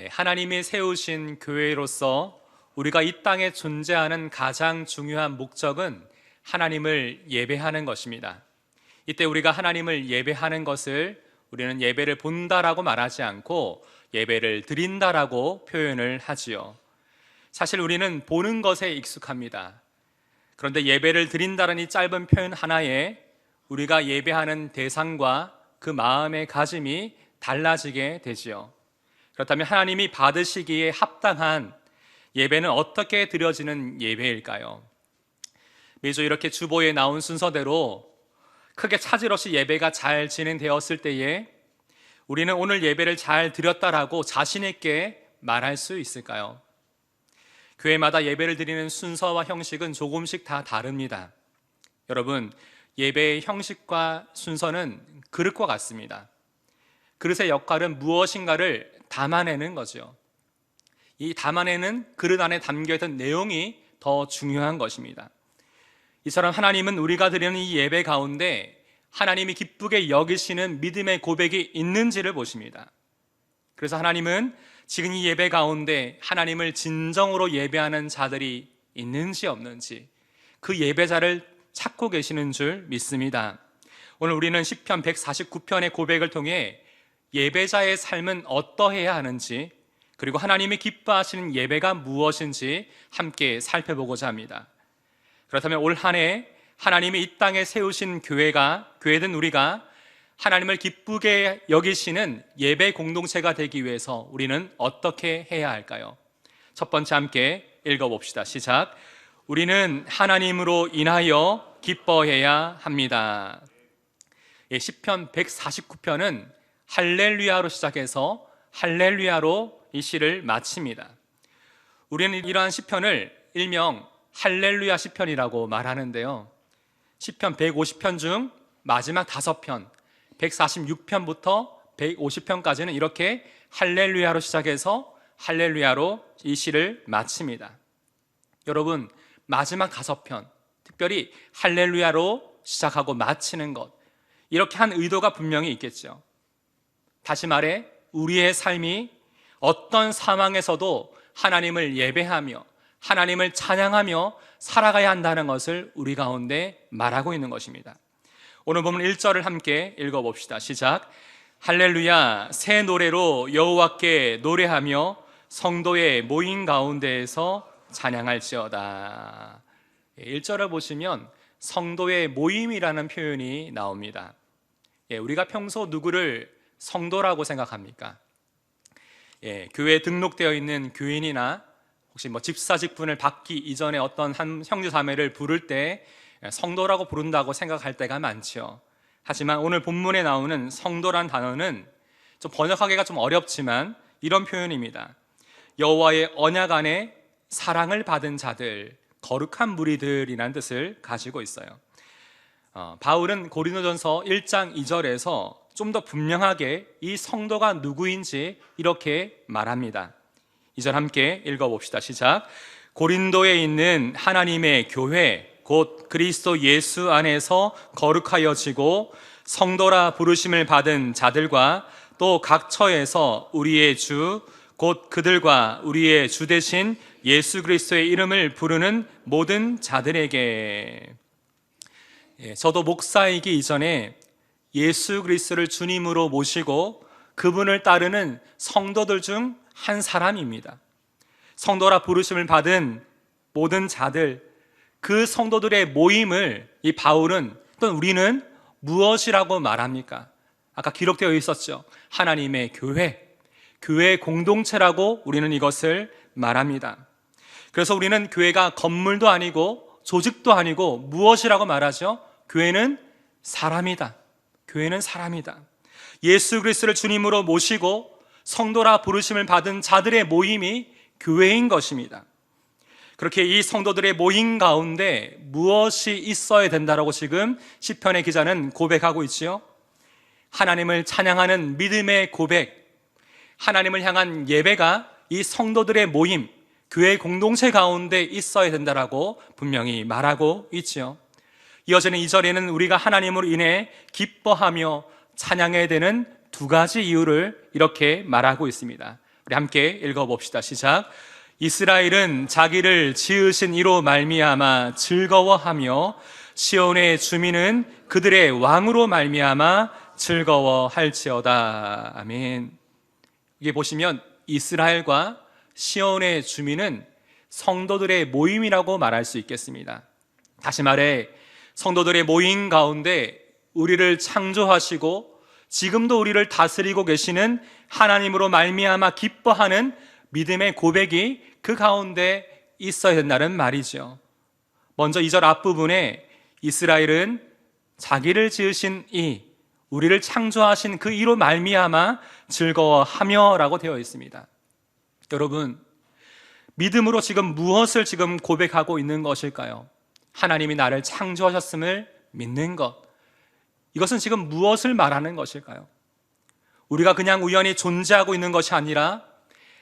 하나님이 세우신 교회로서 우리가 이 땅에 존재하는 가장 중요한 목적은 하나님을 예배하는 것입니다. 이때 우리가 하나님을 예배하는 것을 우리는 예배를 본다라고 말하지 않고 예배를 드린다라고 표현을 하지요. 사실 우리는 보는 것에 익숙합니다. 그런데 예배를 드린다는 이 짧은 표현 하나에 우리가 예배하는 대상과 그 마음의 가짐이 달라지게 되지요. 그렇다면 하나님이 받으시기에 합당한 예배는 어떻게 드려지는 예배일까요? 매주 이렇게 주보에 나온 순서대로 크게 차질 없이 예배가 잘 진행되었을 때에 우리는 오늘 예배를 잘 드렸다라고 자신 있게 말할 수 있을까요? 교회마다 예배를 드리는 순서와 형식은 조금씩 다 다릅니다. 여러분, 예배의 형식과 순서는 그릇과 같습니다. 그릇의 역할은 무엇인가를 담아내는 거죠. 이 담아내는 그릇 안에 담겨있던 내용이 더 중요한 것입니다. 이처럼 하나님은 우리가 드리는 이 예배 가운데 하나님이 기쁘게 여기시는 믿음의 고백이 있는지를 보십니다. 그래서 하나님은 지금 이 예배 가운데 하나님을 진정으로 예배하는 자들이 있는지 없는지 그 예배자를 찾고 계시는 줄 믿습니다. 오늘 우리는 시편 149편의 고백을 통해 예배자의 삶은 어떠해야 하는지, 그리고 하나님이 기뻐하시는 예배가 무엇인지 함께 살펴보고자 합니다. 그렇다면 올 한 해 하나님이 이 땅에 세우신 교회든 우리가 하나님을 기쁘게 여기시는 예배 공동체가 되기 위해서 우리는 어떻게 해야 할까요? 첫 번째 함께 읽어봅시다. 시작. 우리는 하나님으로 인하여 기뻐해야 합니다. 시편 149편은 할렐루야로 시작해서 할렐루야로 이 시를 마칩니다. 우리는 이러한 시편을 일명 할렐루야 시편이라고 말하는데요, 시편 150편 중 마지막 5편 146편부터 150편까지는 이렇게 할렐루야로 시작해서 할렐루야로 이 시를 마칩니다. 여러분, 마지막 5편, 특별히 할렐루야로 시작하고 마치는 것, 이렇게 한 의도가 분명히 있겠죠. 다시 말해 우리의 삶이 어떤 상황에서도 하나님을 예배하며 하나님을 찬양하며 살아가야 한다는 것을 우리 가운데 말하고 있는 것입니다. 오늘 보면 1절을 함께 읽어봅시다. 시작. 할렐루야, 새 노래로 여호와께 노래하며 성도의 모임 가운데에서 찬양할지어다. 1절을 보시면 성도의 모임이라는 표현이 나옵니다. 우리가 평소 누구를 성도라고 생각합니까? 교회에 등록되어 있는 교인이나 혹시 집사 직분을 받기 이전에 어떤 한 형제 자매를 부를 때 성도라고 부른다고 생각할 때가 많죠. 하지만 오늘 본문에 나오는 성도란 단어는 좀 번역하기가 좀 어렵지만 이런 표현입니다. 여호와의 언약 안에 사랑을 받은 자들, 거룩한 무리들이라는 뜻을 가지고 있어요. 바울은 고린도전서 1장 2절에서 좀 더 분명하게 이 성도가 누구인지 이렇게 말합니다. 2절 함께 읽어봅시다. 시작. 고린도에 있는 하나님의 교회 곧 그리스도 예수 안에서 거룩하여지고 성도라 부르심을 받은 자들과 또 각 처에서 우리의 주 곧 그들과 우리의 주 되신 예수 그리스도의 이름을 부르는 모든 자들에게. 저도 목사이기 이전에 예수 그리스도를 주님으로 모시고 그분을 따르는 성도들 중 한 사람입니다. 성도라 부르심을 받은 모든 자들, 그 성도들의 모임을 이 바울은 또 우리는 무엇이라고 말합니까? 아까 기록되어 있었죠. 하나님의 교회 공동체라고 우리는 이것을 말합니다. 그래서 우리는 교회가 건물도 아니고 조직도 아니고 무엇이라고 말하죠? 교회는 사람이다. 교회는 사람이다. 예수 그리스도를 주님으로 모시고 성도라 부르심을 받은 자들의 모임이 교회인 것입니다. 그렇게 이 성도들의 모임 가운데 무엇이 있어야 된다라고 지금 시편의 기자는 고백하고 있지요. 하나님을 찬양하는 믿음의 고백, 하나님을 향한 예배가 이 성도들의 모임, 교회 공동체 가운데 있어야 된다라고 분명히 말하고 있지요. 이어지는 2절에는 우리가 하나님으로 인해 기뻐하며 찬양해야 되는 두 가지 이유를 이렇게 말하고 있습니다. 우리 함께 읽어봅시다. 시작. 이스라엘은 자기를 지으신 이로 말미암아 즐거워하며 시온의 주민은 그들의 왕으로 말미암아 즐거워할지어다. 아멘. 이게 보시면 이스라엘과 시온의 주민은 성도들의 모임이라고 말할 수 있겠습니다. 다시 말해 성도들의 모임 가운데 우리를 창조하시고 지금도 우리를 다스리고 계시는 하나님으로 말미암아 기뻐하는 믿음의 고백이 그 가운데 있어야 된다는 말이죠. 먼저 2절 앞부분에 이스라엘은 자기를 지으신 이, 우리를 창조하신 그 이로 말미암아 즐거워하며 라고 되어 있습니다. 여러분, 믿음으로 지금 무엇을 지금 고백하고 있는 것일까요? 하나님이 나를 창조하셨음을 믿는 것. 이것은 지금 무엇을 말하는 것일까요? 우리가 그냥 우연히 존재하고 있는 것이 아니라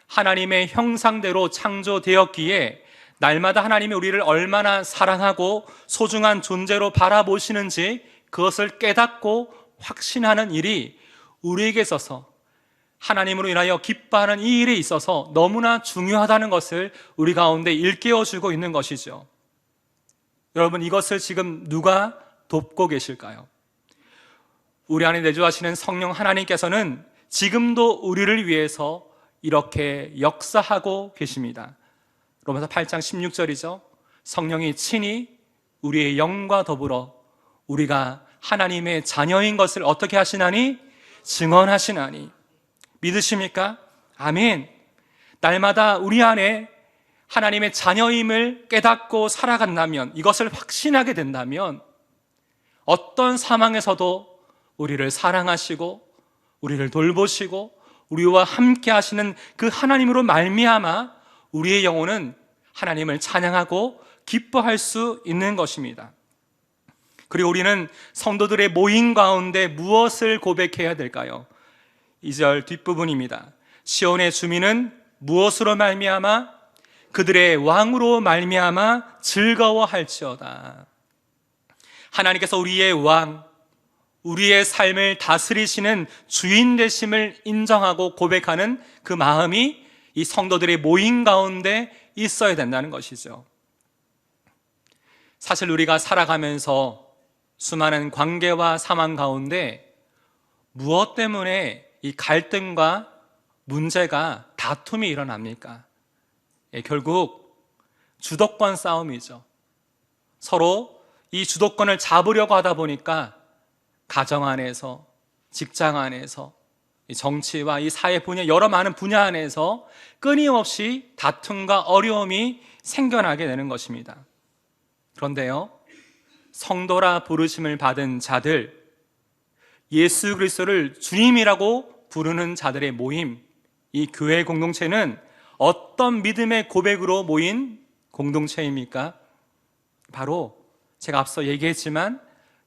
하나님의 형상대로 창조되었기에 날마다 하나님이 우리를 얼마나 사랑하고 소중한 존재로 바라보시는지 그것을 깨닫고 확신하는 일이 우리에게 있어서 하나님으로 인하여 기뻐하는 이 일에 있어서 너무나 중요하다는 것을 우리 가운데 일깨워주고 있는 것이죠. 여러분, 이것을 지금 누가 돕고 계실까요? 우리 안에 내주하시는 성령 하나님께서는 지금도 우리를 위해서 이렇게 역사하고 계십니다. 로마서 8장 16절이죠. 성령이 친히 우리의 영과 더불어 우리가 하나님의 자녀인 것을 어떻게 하시나니? 증언하시나니. 믿으십니까? 아멘. 날마다 우리 안에 하나님의 자녀임을 깨닫고 살아간다면, 이것을 확신하게 된다면 어떤 상황에서도 우리를 사랑하시고 우리를 돌보시고 우리와 함께 하시는 그 하나님으로 말미암아 우리의 영혼은 하나님을 찬양하고 기뻐할 수 있는 것입니다. 그리고 우리는 성도들의 모임 가운데 무엇을 고백해야 될까요? 2절 뒷부분입니다. 시온의 주민은 무엇으로 말미암아? 그들의 왕으로 말미암아 즐거워할지어다. 하나님께서 우리의 왕, 우리의 삶을 다스리시는 주인 되심을 인정하고 고백하는 그 마음이 이 성도들의 모임 가운데 있어야 된다는 것이죠. 사실 우리가 살아가면서 수많은 관계와 상황 가운데 무엇 때문에 이 갈등과 문제가 다툼이 일어납니까? 결국 주도권 싸움이죠. 서로 이 주도권을 잡으려고 하다 보니까 가정 안에서, 직장 안에서, 정치와 이 사회 분야, 여러 많은 분야 안에서 끊임없이 다툼과 어려움이 생겨나게 되는 것입니다. 그런데요, 성도라 부르심을 받은 자들, 예수 그리스도를 주님이라고 부르는 자들의 모임, 이 교회 공동체는 어떤 믿음의 고백으로 모인 공동체입니까? 바로 제가 앞서 얘기했지만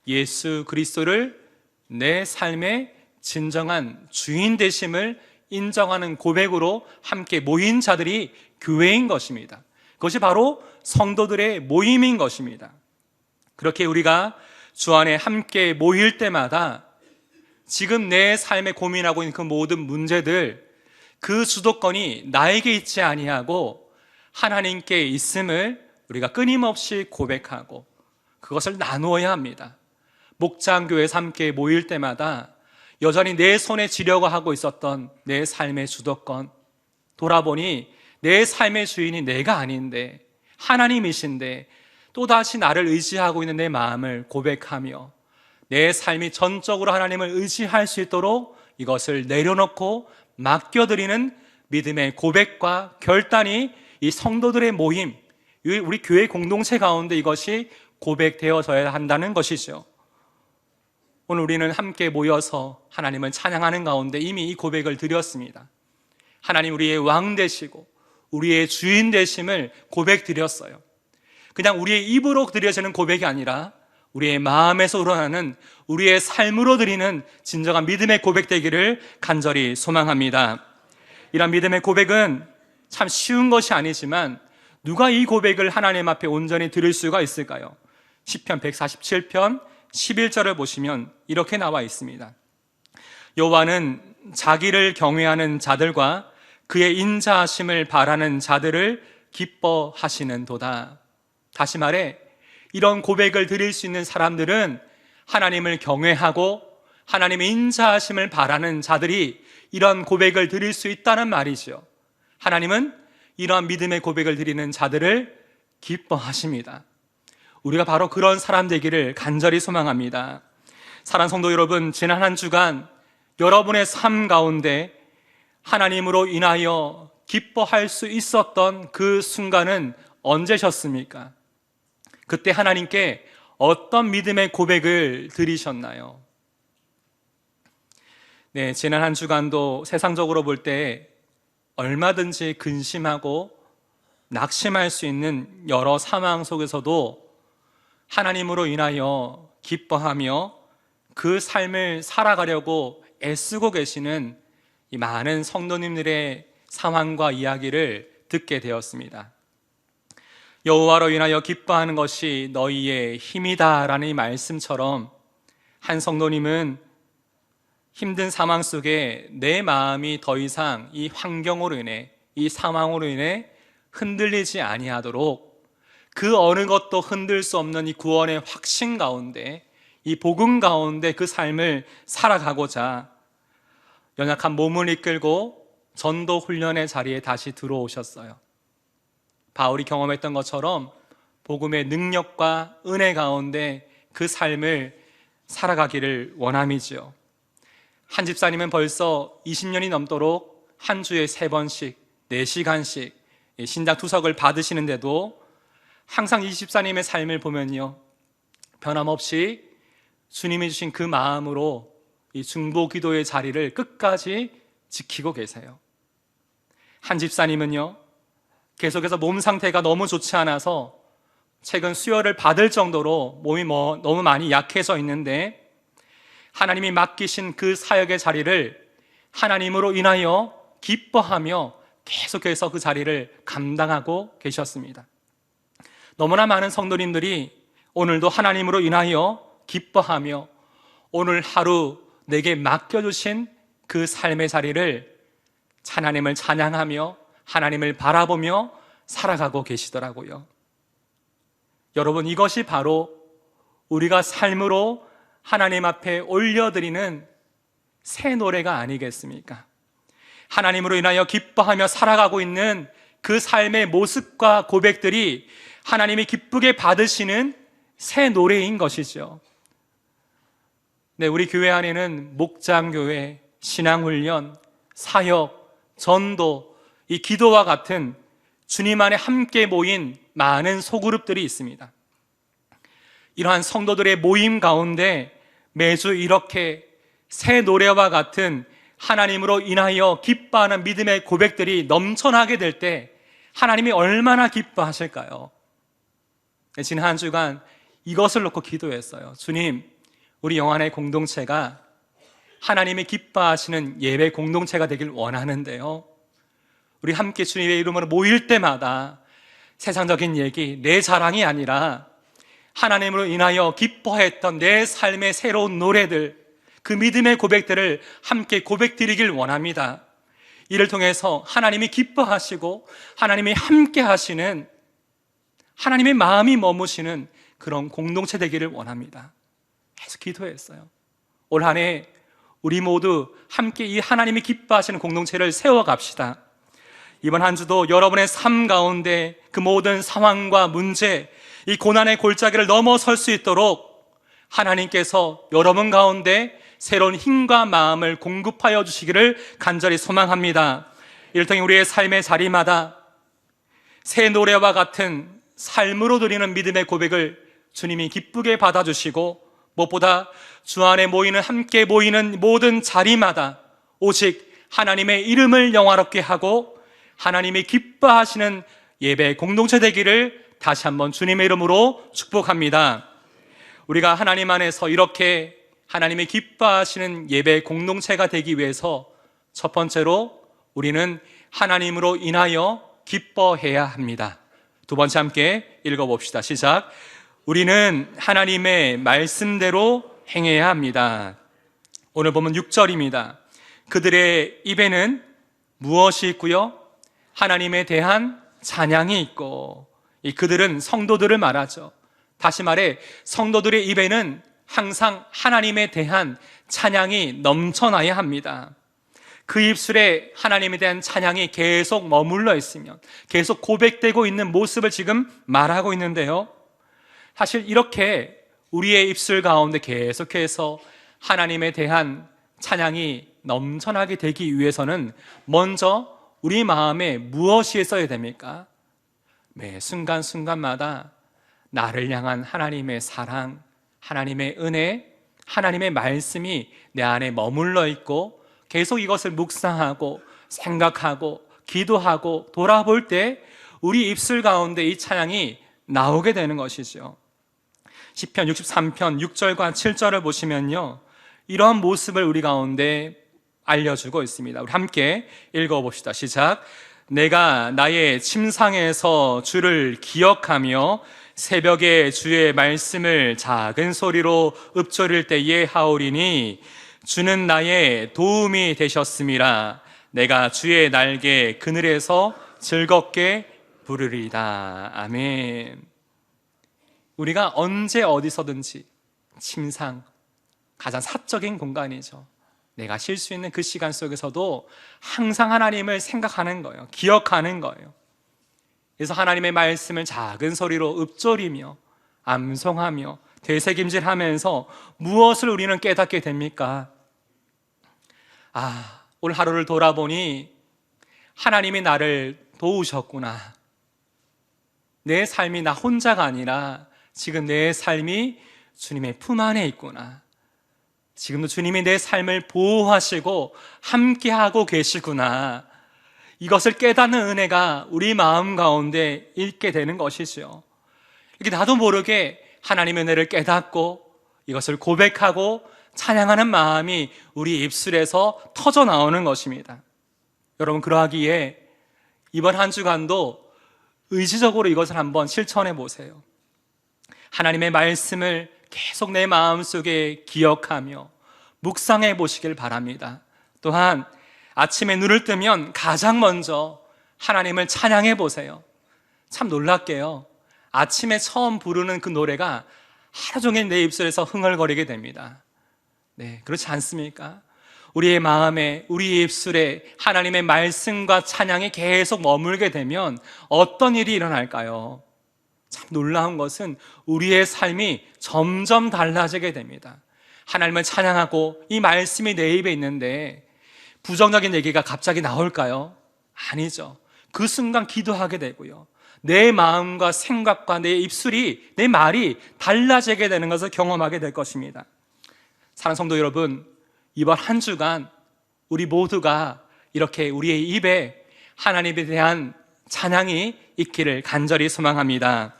예수 그리스도를 내 삶의 진정한 주인 되심을 인정하는 고백으로 함께 모인 자들이 교회인 것입니다. 그것이 바로 성도들의 모임인 것입니다. 그렇게 우리가 주 안에 함께 모일 때마다 지금 내 삶에 고민하고 있는 그 모든 문제들, 그 주도권이 나에게 있지 아니하고 하나님께 있음을 우리가 끊임없이 고백하고 그것을 나누어야 합니다. 목장교회에서 함께 모일 때마다 여전히 내 손에 쥐려고 하고 있었던 내 삶의 주도권, 돌아보니 내 삶의 주인이 내가 아닌데 하나님이신데 또다시 나를 의지하고 있는 내 마음을 고백하며 내 삶이 전적으로 하나님을 의지할 수 있도록 이것을 내려놓고 맡겨드리는 믿음의 고백과 결단이 이 성도들의 모임, 우리 교회 공동체 가운데 이것이 고백되어져야 한다는 것이죠. 오늘 우리는 함께 모여서 하나님을 찬양하는 가운데 이미 이 고백을 드렸습니다. 하나님 우리의 왕 되시고 우리의 주인 되심을 고백드렸어요. 그냥 우리의 입으로 드려지는 고백이 아니라 우리의 마음에서 우러나는 우리의 삶으로 드리는 진정한 믿음의 고백되기를 간절히 소망합니다. 이런 믿음의 고백은 참 쉬운 것이 아니지만 누가 이 고백을 하나님 앞에 온전히 드릴 수가 있을까요? 시편 147편 11절을 보시면 이렇게 나와 있습니다. 여호와는 자기를 경외하는 자들과 그의 인자하심을 바라는 자들을 기뻐하시는도다. 다시 말해, 이런 고백을 드릴 수 있는 사람들은 하나님을 경외하고 하나님의 인자하심을 바라는 자들이 이런 고백을 드릴 수 있다는 말이죠. 하나님은 이러한 믿음의 고백을 드리는 자들을 기뻐하십니다. 우리가 바로 그런 사람 되기를 간절히 소망합니다. 사랑하는 성도 여러분, 지난 한 주간 여러분의 삶 가운데 하나님으로 인하여 기뻐할 수 있었던 그 순간은 언제셨습니까? 그때 하나님께 어떤 믿음의 고백을 드리셨나요? 네, 지난 한 주간도 세상적으로 볼 때 얼마든지 근심하고 낙심할 수 있는 여러 상황 속에서도 하나님으로 인하여 기뻐하며 그 삶을 살아가려고 애쓰고 계시는 이 많은 성도님들의 상황과 이야기를 듣게 되었습니다. 여호와로 인하여 기뻐하는 것이 너희의 힘이다 라는 이 말씀처럼 한 성도님은 힘든 상황 속에 내 마음이 더 이상 이 환경으로 인해, 이 상황으로 인해 흔들리지 아니하도록 그 어느 것도 흔들 수 없는 이 구원의 확신 가운데, 이 복음 가운데 그 삶을 살아가고자 연약한 몸을 이끌고 전도 훈련의 자리에 다시 들어오셨어요. 바울이 경험했던 것처럼 복음의 능력과 은혜 가운데 그 삶을 살아가기를 원함이지요. 한 집사님은 벌써 20년이 넘도록 한 주에 3번씩 4시간씩 신당 투석을 받으시는데도 항상 이 집사님의 삶을 보면요, 변함없이 주님이 주신 그 마음으로 이 중보 기도의 자리를 끝까지 지키고 계세요. 한 집사님은요, 계속해서 몸 상태가 너무 좋지 않아서 최근 수혈을 받을 정도로 몸이 너무 많이 약해져 있는데 하나님이 맡기신 그 사역의 자리를 하나님으로 인하여 기뻐하며 계속해서 그 자리를 감당하고 계셨습니다. 너무나 많은 성도님들이 오늘도 하나님으로 인하여 기뻐하며 오늘 하루 내게 맡겨주신 그 삶의 자리를 하나님을 찬양하며 하나님을 바라보며 살아가고 계시더라고요. 여러분, 이것이 바로 우리가 삶으로 하나님 앞에 올려드리는 새 노래가 아니겠습니까? 하나님으로 인하여 기뻐하며 살아가고 있는 그 삶의 모습과 고백들이 하나님이 기쁘게 받으시는 새 노래인 것이죠. 네, 우리 교회 안에는 목장교회, 신앙훈련, 사역, 전도, 이 기도와 같은 주님 안에 함께 모인 많은 소그룹들이 있습니다. 이러한 성도들의 모임 가운데 매주 이렇게 새 노래와 같은 하나님으로 인하여 기뻐하는 믿음의 고백들이 넘쳐나게 될 때 하나님이 얼마나 기뻐하실까요? 지난 한 주간 이것을 놓고 기도했어요. 주님, 우리 영안의 공동체가 하나님이 기뻐하시는 예배 공동체가 되길 원하는데요, 우리 함께 주님의 이름으로 모일 때마다 세상적인 얘기, 내 자랑이 아니라 하나님으로 인하여 기뻐했던 내 삶의 새로운 노래들, 그 믿음의 고백들을 함께 고백드리길 원합니다. 이를 통해서 하나님이 기뻐하시고 하나님이 함께 하시는, 하나님의 마음이 머무시는 그런 공동체 되기를 원합니다. 계속 기도했어요. 올 한 해 우리 모두 함께 이 하나님이 기뻐하시는 공동체를 세워갑시다. 이번 한 주도 여러분의 삶 가운데 그 모든 상황과 문제, 이 고난의 골짜기를 넘어설 수 있도록 하나님께서 여러분 가운데 새로운 힘과 마음을 공급하여 주시기를 간절히 소망합니다. 이를 통해 우리의 삶의 자리마다 새 노래와 같은 삶으로 드리는 믿음의 고백을 주님이 기쁘게 받아주시고, 무엇보다 주 안에 모이는, 함께 모이는 모든 자리마다 오직 하나님의 이름을 영화롭게 하고 하나님이 기뻐하시는 예배 공동체 되기를 다시 한번 주님의 이름으로 축복합니다. 우리가 하나님 안에서 이렇게 하나님이 기뻐하시는 예배 공동체가 되기 위해서 첫 번째로 우리는 하나님으로 인하여 기뻐해야 합니다. 두 번째 함께 읽어봅시다. 시작. 우리는 하나님의 말씀대로 행해야 합니다. 오늘 보면 6절입니다. 그들의 입에는 무엇이 있고요? 하나님에 대한 찬양이 있고, 그들은 성도들을 말하죠. 다시 말해 성도들의 입에는 항상 하나님에 대한 찬양이 넘쳐나야 합니다. 그 입술에 하나님에 대한 찬양이 계속 머물러 있으면, 계속 고백되고 있는 모습을 지금 말하고 있는데요, 사실 이렇게 우리의 입술 가운데 계속해서 하나님에 대한 찬양이 넘쳐나게 되기 위해서는 먼저 우리 마음에 무엇이 있어야 됩니까? 매 순간순간마다 나를 향한 하나님의 사랑, 하나님의 은혜, 하나님의 말씀이 내 안에 머물러 있고, 계속 이것을 묵상하고 생각하고 기도하고 돌아볼 때 우리 입술 가운데 이 찬양이 나오게 되는 것이죠. 시편 63편 6절과 7절을 보시면요, 이러한 모습을 우리 가운데 알려주고 있습니다. 우리 함께 읽어봅시다. 시작. 내가 나의 침상에서 주를 기억하며 새벽에 주의 말씀을 작은 소리로 읊조릴 때에 하오리니 주는 나의 도움이 되셨음이라. 내가 주의 날개 그늘에서 즐겁게 부르리이다. 아멘. 우리가 언제 어디서든지 침상, 가장 사적인 공간이죠. 내가 쉴 수 있는 그 시간 속에서도 항상 하나님을 생각하는 거예요. 기억하는 거예요. 그래서 하나님의 말씀을 작은 소리로 읊조리며 암송하며 되새김질하면서 무엇을 우리는 깨닫게 됩니까? 오늘 하루를 돌아보니 하나님이 나를 도우셨구나. 내 삶이 나 혼자가 아니라 지금 내 삶이 주님의 품 안에 있구나. 지금도 주님이 내 삶을 보호하시고 함께하고 계시구나. 이것을 깨닫는 은혜가 우리 마음 가운데 있게 되는 것이죠. 이렇게 나도 모르게 하나님의 은혜를 깨닫고 이것을 고백하고 찬양하는 마음이 우리 입술에서 터져 나오는 것입니다. 여러분, 그러하기에 이번 한 주간도 의지적으로 이것을 한번 실천해 보세요. 하나님의 말씀을 계속 내 마음속에 기억하며 묵상해 보시길 바랍니다. 또한 아침에 눈을 뜨면 가장 먼저 하나님을 찬양해 보세요. 참 놀랍게요, 아침에 처음 부르는 그 노래가 하루 종일 내 입술에서 흥얼거리게 됩니다. 네, 그렇지 않습니까? 우리의 마음에, 우리의 입술에 하나님의 말씀과 찬양이 계속 머물게 되면 어떤 일이 일어날까요? 참 놀라운 것은 우리의 삶이 점점 달라지게 됩니다. 하나님을 찬양하고 이 말씀이 내 입에 있는데 부정적인 얘기가 갑자기 나올까요? 아니죠. 그 순간 기도하게 되고요, 내 마음과 생각과 내 입술이, 내 말이 달라지게 되는 것을 경험하게 될 것입니다. 사랑하는 성도 여러분, 이번 한 주간 우리 모두가 이렇게 우리의 입에 하나님에 대한 찬양이 있기를 간절히 소망합니다.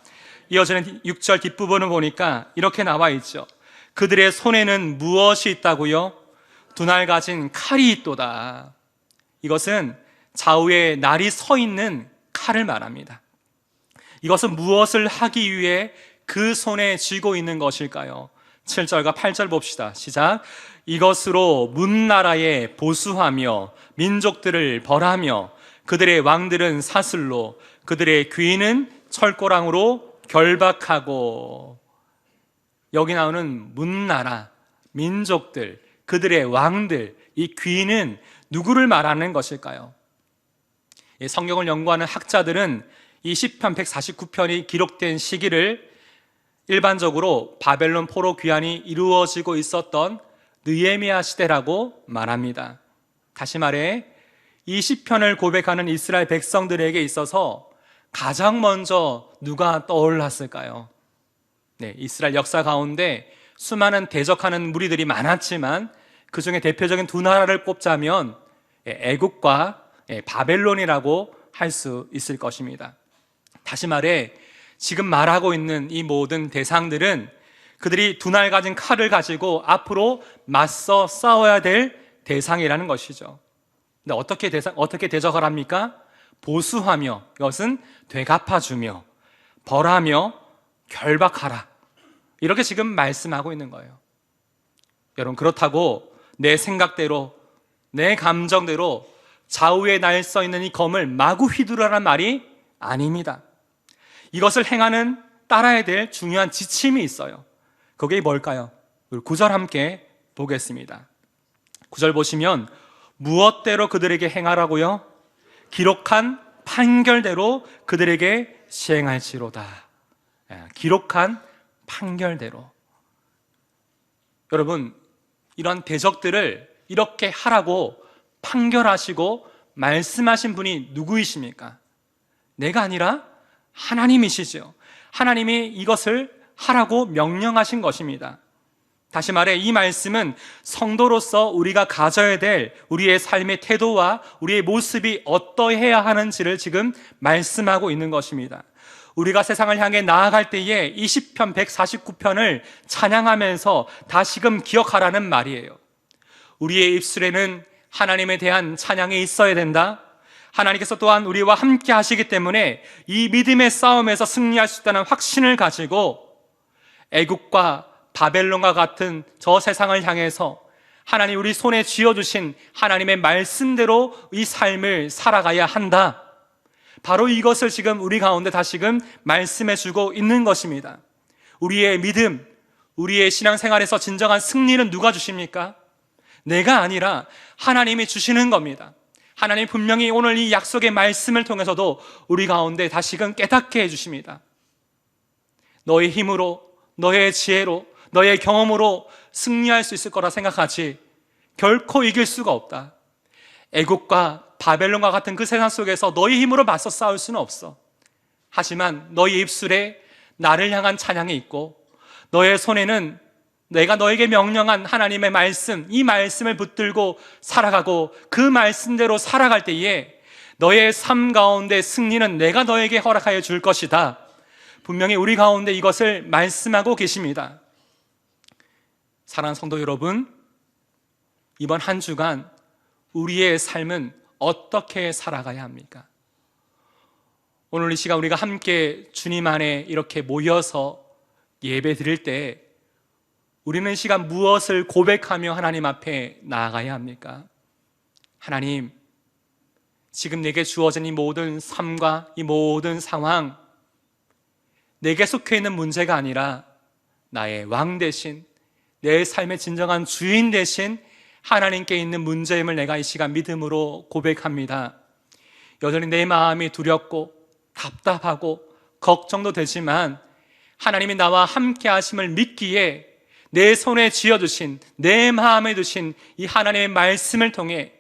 이어지는 6절 뒷부분을 보니까 이렇게 나와 있죠. 그들의 손에는 무엇이 있다고요? 두 날 가진 칼이 있도다. 이것은 좌우에 날이 서 있는 칼을 말합니다. 이것은 무엇을 하기 위해 그 손에 쥐고 있는 것일까요? 7절과 8절 봅시다. 시작. 이것으로 문나라에 보수하며 민족들을 벌하며 그들의 왕들은 사슬로 그들의 귀인은 철고랑으로 결박하고. 여기 나오는 문나라, 민족들, 그들의 왕들, 이 귀인은 누구를 말하는 것일까요? 성경을 연구하는 학자들은 이 시편 149편이 기록된 시기를 일반적으로 바벨론 포로 귀환이 이루어지고 있었던 느헤미야 시대라고 말합니다. 다시 말해 이 시편을 고백하는 이스라엘 백성들에게 있어서 가장 먼저 누가 떠올랐을까요? 네, 이스라엘 역사 가운데 수많은 대적하는 무리들이 많았지만 그 중에 대표적인 두 나라를 꼽자면 애국과 바벨론이라고 할 수 있을 것입니다. 다시 말해 지금 말하고 있는 이 모든 대상들은 그들이 두 날 가진 칼을 가지고 앞으로 맞서 싸워야 될 대상이라는 것이죠. 근데 어떻게 대적을 합니까? 보수하며, 이것은 되갚아주며, 벌하며, 결박하라. 이렇게 지금 말씀하고 있는 거예요. 여러분, 그렇다고 내 생각대로, 내 감정대로 좌우에 날 써 있는 이 검을 마구 휘두르라는 말이 아닙니다. 이것을 행하는 따라야 될 중요한 지침이 있어요. 그게 뭘까요? 9절 함께 보겠습니다. 9절 보시면 무엇대로 그들에게 행하라고요? 기록한 판결대로 그들에게 시행할지로다. 기록한 판결대로. 여러분, 이런 대적들을 이렇게 하라고 판결하시고 말씀하신 분이 누구이십니까? 내가 아니라 하나님이시죠. 하나님이 이것을 하라고 명령하신 것입니다. 다시 말해 이 말씀은 성도로서 우리가 가져야 될 우리의 삶의 태도와 우리의 모습이 어떠해야 하는지를 지금 말씀하고 있는 것입니다. 우리가 세상을 향해 나아갈 때에 이 시편 149편을 찬양하면서 다시금 기억하라는 말이에요. 우리의 입술에는 하나님에 대한 찬양이 있어야 된다. 하나님께서 또한 우리와 함께 하시기 때문에 이 믿음의 싸움에서 승리할 수 있다는 확신을 가지고 애국과 바벨론과 같은 저 세상을 향해서 하나님 우리 손에 쥐어주신 하나님의 말씀대로 이 삶을 살아가야 한다. 바로 이것을 지금 우리 가운데 다시금 말씀해 주고 있는 것입니다. 우리의 믿음, 우리의 신앙생활에서 진정한 승리는 누가 주십니까? 내가 아니라 하나님이 주시는 겁니다. 하나님 분명히 오늘 이 약속의 말씀을 통해서도 우리 가운데 다시금 깨닫게 해주십니다. 너의 힘으로, 너의 지혜로, 너의 경험으로 승리할 수 있을 거라 생각하지 결코 이길 수가 없다. 애국과 바벨론과 같은 그 세상 속에서 너의 힘으로 맞서 싸울 수는 없어. 하지만 너의 입술에 나를 향한 찬양이 있고 너의 손에는 내가 너에게 명령한 하나님의 말씀, 이 말씀을 붙들고 살아가고 그 말씀대로 살아갈 때에 너의 삶 가운데 승리는 내가 너에게 허락하여 줄 것이다. 분명히 우리 가운데 이것을 말씀하고 계십니다. 사랑하는 성도 여러분, 이번 한 주간 우리의 삶은 어떻게 살아가야 합니까? 오늘 이 시간 우리가 함께 주님 안에 이렇게 모여서 예배 드릴 때 우리는 이 시간 무엇을 고백하며 하나님 앞에 나아가야 합니까? 하나님, 지금 내게 주어진 이 모든 삶과 이 모든 상황, 내게 속해 있는 문제가 아니라 나의 왕 대신 내 삶의 진정한 주인 대신 하나님께 있는 문제임을 내가 이 시간 믿음으로 고백합니다. 여전히 내 마음이 두렵고 답답하고 걱정도 되지만 하나님이 나와 함께 하심을 믿기에 내 손에 쥐어주신, 내 마음에 두신 이 하나님의 말씀을 통해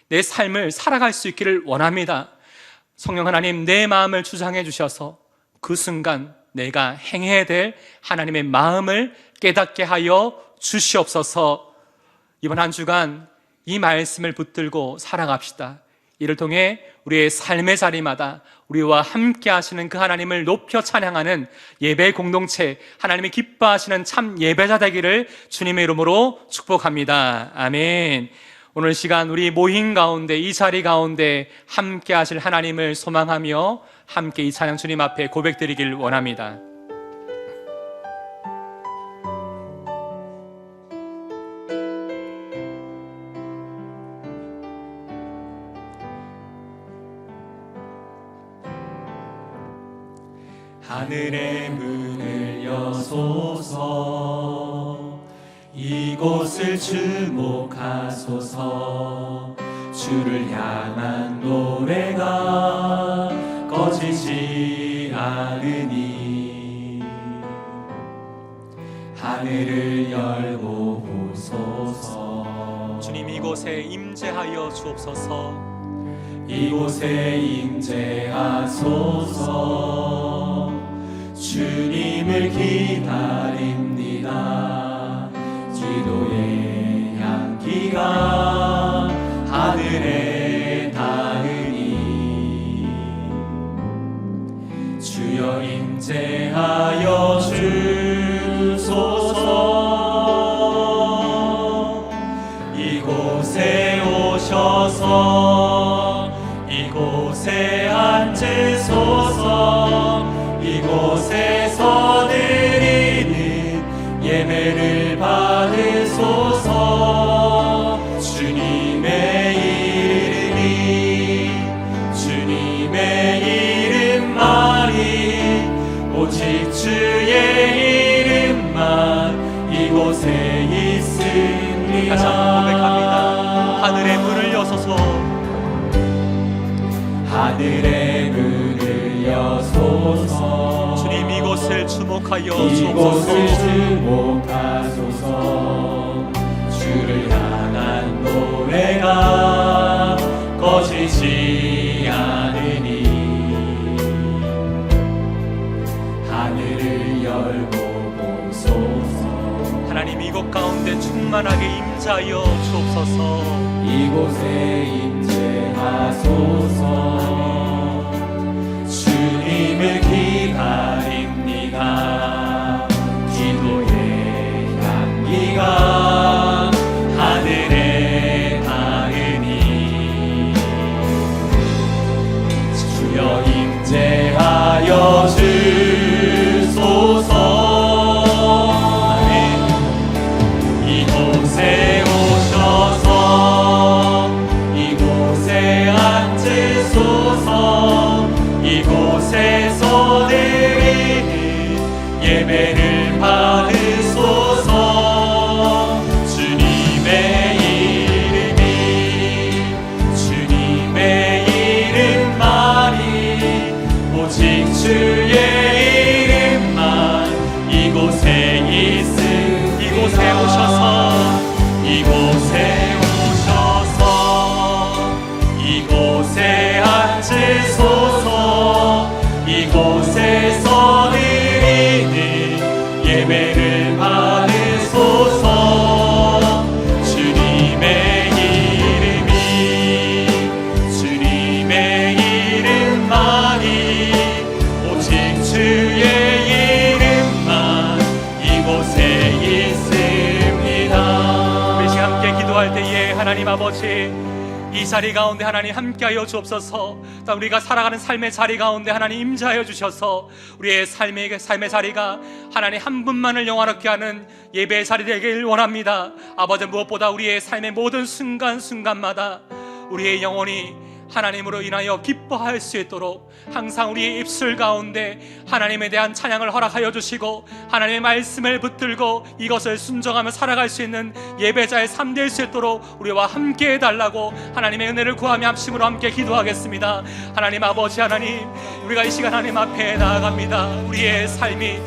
내 삶을 살아갈 수 있기를 원합니다. 성령 하나님, 내 마음을 주장해 주셔서 그 순간 내가 행해야 될 하나님의 마음을 깨닫게 하여 주시옵소서. 이번 한 주간 이 말씀을 붙들고 살아갑시다. 이를 통해 우리의 삶의 자리마다 우리와 함께 하시는 그 하나님을 높여 찬양하는 예배 공동체, 하나님이 기뻐하시는 참 예배자 되기를 주님의 이름으로 축복합니다. 아멘. 오늘 시간 우리 모임 가운데, 이 자리 가운데 함께 하실 하나님을 소망하며 함께 이 찬양 주님 앞에 고백드리길 원합니다. 하늘의 문을 여소서, 이곳을 주목하소서. 주를 향한 노래가 꺼지지 않으니 하늘을 열고 오소서. 주님, 이곳에 임재하여 주옵소서. 이곳에 임재하소서. 주님을 기다립니다. 기도의 향기가 하늘에 닿으니 주여 임재하여 주소서. 이곳에 오셔서 이곳에 앉으소서. 이곳에서 드리는 예배를 받으소서. 주님의 이름이 다시 한번 고백합니다. 하늘의 문을 여소서, 하늘의 문을 여소서. 주님 이곳을 주목하여 이곳을 주옵소서. 주목하소서. 주를 향한 노래가 꺼지지 않으니 하늘을 열고 보소서. 하나님 이곳 가운데 충만하게 임자여 주옵소서. 이곳에 임재하소서. 주님을 기다립니다. 기도의 향기가 하늘에 닿으니 주여 임재하여 주소서. 이곳에 오셔서 이곳에 앉으소서. 이곳에서 드리는 예배를 받으소서. 주님의 이름이 주님의 이름만이 오직 주의 이름만 이곳에 있음. 이곳에 오셔서, 이곳에 오셔서 이곳에 앉으소서. 이곳에서 드리는 예배를 받으소서. 주님의 이름이 주님의 이름만이 오직 주의 이름만 이곳에 있습니다. 우리 시간 함께 기도할 때에 하나님 아버지, 이 자리 가운데 하나님 함께하여 주옵소서. 또 우리가 살아가는 삶의 자리 가운데 하나님 임재하여 주셔서 우리의 삶의 자리가 하나님 한 분만을 영화롭게 하는 예배의 자리 되길 원합니다. 아버지, 무엇보다 우리의 삶의 모든 순간순간마다 우리의 영혼이 하나님으로 인하여 기뻐할 수 있도록 항상 우리의 입술 가운데 하나님에 대한 찬양을 허락하여 주시고 하나님의 말씀을 붙들고 이것을 순종하며 살아갈 수 있는 예배자의 삶 될 수 있도록 우리와 함께 해달라고 하나님의 은혜를 구하며 합심으로 함께 기도하겠습니다. 하나님 아버지, 하나님 우리가 이 시간 하나님 앞에 나아갑니다. 우리의 삶이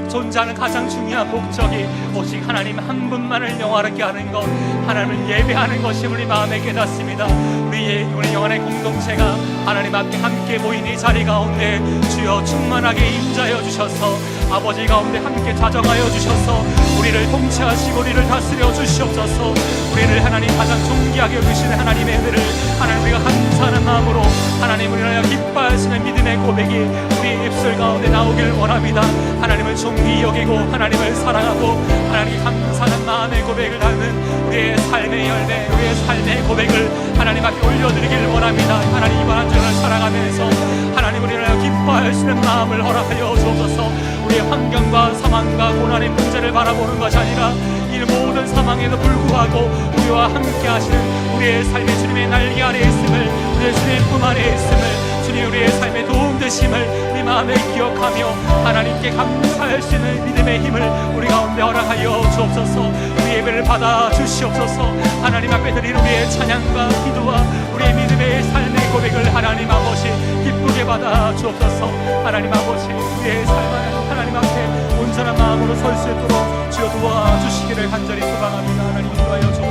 존재하는 가장 중요한 목적이 오직 하나님 한 분만을 영화롭게 하는 것, 하나님을 예배하는 것이 우리 마음에 깨닫습니다. 우리 영혼의 공동체가 하나님 앞에 함께 모인 이 자리 가운데 주여 충만하게 임자여 주셔서 아버지 가운데 함께 자정하여 주셔서 우리를 통치하시고 우리를 다스려 주시옵소서. 우리를 하나님 가장 존귀하게 여기시는 하나님의 은혜를 하나님 우리가 감사하는 마음으로 하나님을 인하여 기뻐하시는 믿음의 고백이 우리 입술 가운데 나오길 원합니다. 하나님을 존귀 여기고 하나님을 사랑하고 하나님 감사하는 마음의 고백을 하는 우리의 삶의 열매, 우리의 삶의 고백을 하나님 앞에 올려드리길 원합니다. 하나님 이번 한 주를 살아가면서 하나님을 인하여 기뻐하시는 마음을 허락하여 주옵소서. 우리의 환경과 상황과 고난의 문제를 바라보는 것이 아니라 이 모든 상황에도 불구하고 우리와 함께 하시는 우리의 삶의 주님의 날개 아래 있음을, 우리의 주님의 품 안에 있음을, 주님 우리의 삶의 도움 되심을 우리 마음에 기억하며 하나님께 감사할 수 있는 믿음의 힘을 우리 가운데 허락하여 주옵소서. 우리 예배를 받아 주시옵소서. 하나님 앞에 드리는 우리의 찬양과 기도와 우리의 믿음의 삶의 고백을 하나님 아버지 기쁘게 받아 주옵소서. 하나님 아버지, 우리의 삶 안에 하나님 앞에 온전한 마음으로 설 수 있도록 주여 도와주시기를 간절히 소망합니다. 하나님 인도하여 주옵소서.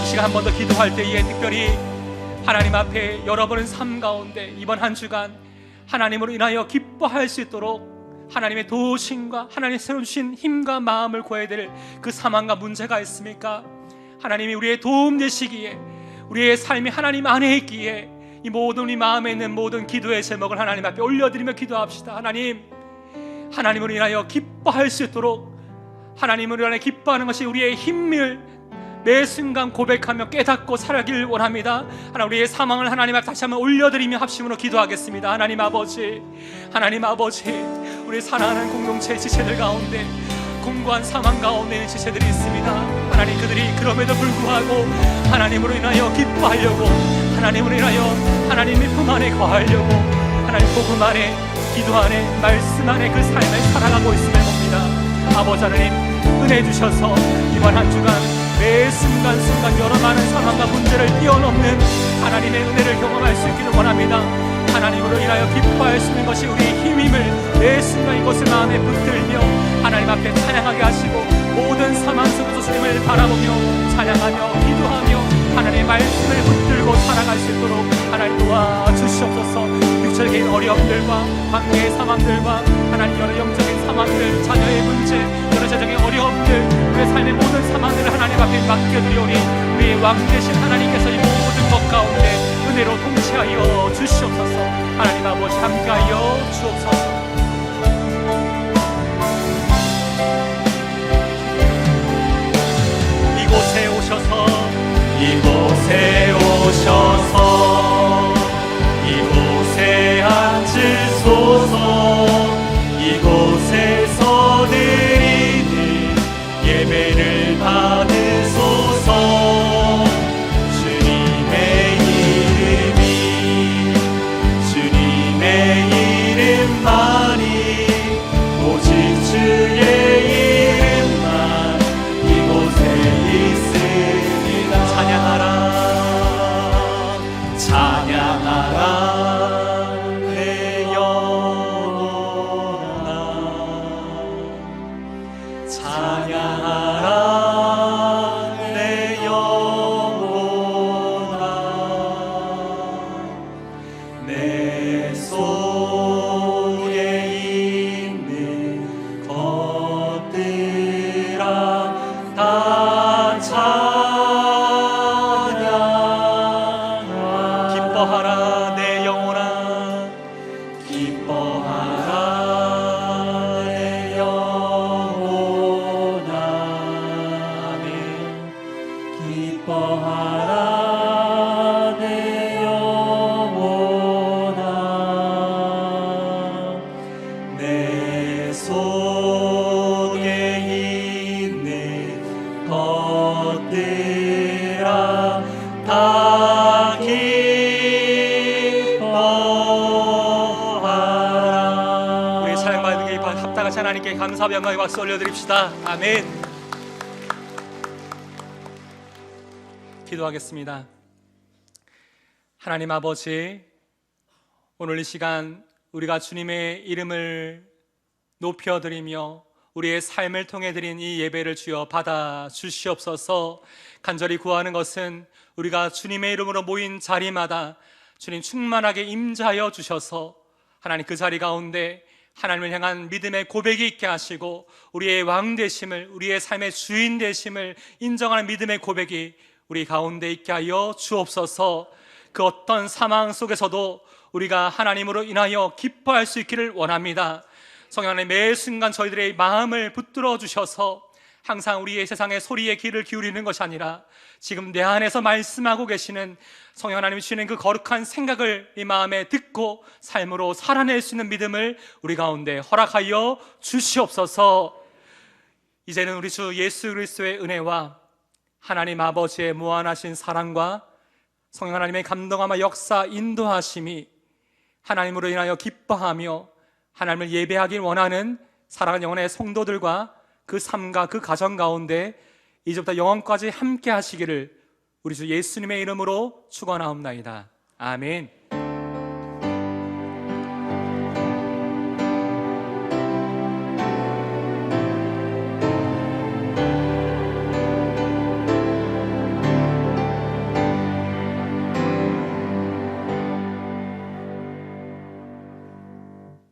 이 시간 한 번 더 기도할 때에 특별히 하나님 앞에 여러분의 삶 가운데 이번 한 주간 하나님으로 인하여 기뻐할 수 있도록 하나님의 도우심과 하나님 새로 주신 힘과 마음을 구해야 될 그 상황과 문제가 있습니까? 하나님이 우리의 도움 되시기에, 우리의 삶이 하나님 안에 있기에 이 모든 우리 마음에 있는 모든 기도의 제목을 하나님 앞에 올려드리며 기도합시다. 하나님, 하나님으로 인하여 기뻐할 수 있도록, 하나님으로 인하여 기뻐하는 것이 우리의 힘을 매 순간 고백하며 깨닫고 살아길 원합니다. 하나님, 우리의 사망을 하나님 앞에 다시 한번 올려드리며 합심으로 기도하겠습니다. 하나님 아버지, 하나님 아버지, 우리 사랑하는 공동체 지체들 가운데 공고한 사망 가운데 있는 지체들이 있습니다. 하나님, 그들이 그럼에도 불구하고 하나님으로 인하여 기뻐하려고, 하나님으로 인하여 하나님의 품 안에 거하려고 하나님 복음 안에, 기도 안에, 말씀 안에 그 삶을 살아가고 있음을 봅니다. 아버지 하나님, 은혜 주셔서 이번 한 주간 매 순간순간 여러 많은 상황과 문제를 뛰어넘는 하나님의 은혜를 경험할 수 있기를 원합니다. 하나님으로 인하여 기뻐할 수 있는 것이 우리의 힘임을 매 순간 이것을 마음에 붙들며 하나님 앞에 찬양하게 하시고 모든 상황 속에서 주님을 바라보며 찬양하며 기도하며 하나님의 말씀을 붙들고 살아갈 수 있도록 하나님 도와주시옵소서. 육체적인 어려움들과 관계의 상황들과 하나님 여러 영적인 상황들, 자녀의 문제, 여러 재정의 어려움들, 우리의 삶의 모든 상황들을 하나님 앞에 맡겨드리오니 우리의 왕 되신 하나님께서 이 모든 것 가운데 은혜로 통치하여 주시옵소서. 하나님 아버지 함께하여 주옵소서. 이곳에 오셔서 이곳에 앉으소서. 이곳에서 드리는 예배를 받으소서. 주님의 이름만이 오직 주의 이름만 이곳에 있습니다. 찬양하라 내 영혼아. 찬양하라 내 영혼아. 내 속에 있는 것들아 다 찬양하라. 기뻐하라 내 영혼아. 기뻐하라 내 영혼아. 아멘. 기뻐하라 내 영혼아. 내 속에 있는 것들아 다 기뻐하라. 우리 찬양받은 게 합당한 하나님께 감사와 영광의 박수 올려드립시다. 아멘. 기도하겠습니다. 하나님 아버지, 오늘 이 시간 우리가 주님의 이름을 높여드리며 우리의 삶을 통해 드린 이 예배를 주여 받아 주시옵소서. 간절히 구하는 것은 우리가 주님의 이름으로 모인 자리마다 주님 충만하게 임재하여 주셔서 하나님 그 자리 가운데 하나님을 향한 믿음의 고백이 있게 하시고 우리의 왕 되심을, 우리의 삶의 주인 되심을 인정하는 믿음의 고백이 우리 가운데 있게 하여 주옵소서. 그 어떤 상황 속에서도 우리가 하나님으로 인하여 기뻐할 수 있기를 원합니다. 성령 하나님, 매 순간 저희들의 마음을 붙들어 주셔서 항상 우리의 세상의 소리에 귀를 기울이는 것이 아니라 지금 내 안에서 말씀하고 계시는 성령 하나님이 주시는 그 거룩한 생각을 이 마음에 듣고 삶으로 살아낼 수 있는 믿음을 우리 가운데 허락하여 주시옵소서. 이제는 우리 주 예수 그리스도의 은혜와 하나님 아버지의 무한하신 사랑과 성령 하나님의 감동하며 역사 인도하심이 하나님으로 인하여 기뻐하며 하나님을 예배하길 원하는 사랑하는 영혼의 성도들과 그 삶과 그 가정 가운데 이제부터 영원까지 함께 하시기를 우리 주 예수님의 이름으로 축원하옵나이다. 아멘.